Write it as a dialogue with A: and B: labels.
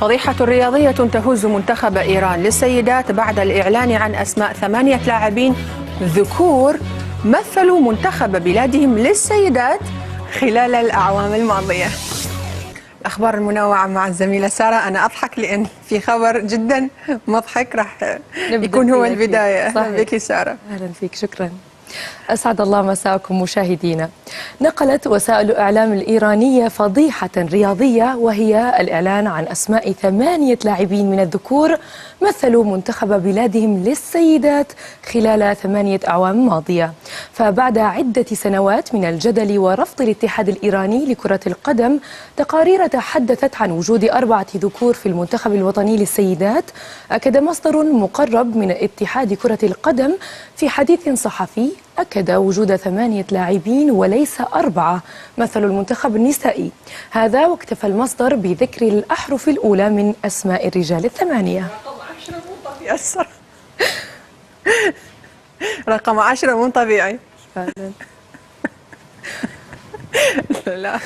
A: فضيحة رياضية تهز منتخب إيران للسيدات بعد الإعلان عن أسماء 8 لاعبين ذكور مثلوا منتخب بلادهم للسيدات خلال الأعوام الماضية. الأخبار المنوعة مع الزميلة سارة. أنا أضحك لأن في خبر جدا مضحك راح يكون هو البداية. أهلا بك سارة.
B: أهلا فيك، شكرا. أسعد الله مساءكم مشاهدينا. نقلت وسائل الإعلام الإيرانية فضيحة رياضية، وهي الإعلان عن أسماء 8 لاعبين من الذكور مثلوا منتخب بلادهم للسيدات خلال 8 أعوام ماضية. فبعد عدة سنوات من الجدل ورفض الاتحاد الإيراني لكرة القدم تقارير تحدثت عن وجود 4 ذكور في المنتخب الوطني للسيدات، أكد مصدر مقرب من اتحاد كرة القدم في حديث صحفي وجود 8 لاعبين وليس 4 مثل المنتخب النسائي. هذا واكتفى المصدر بذكر الأحرف الأولى من أسماء الرجال 8.
A: رقم 10 مو طبيعي.
B: فعلا.
A: لا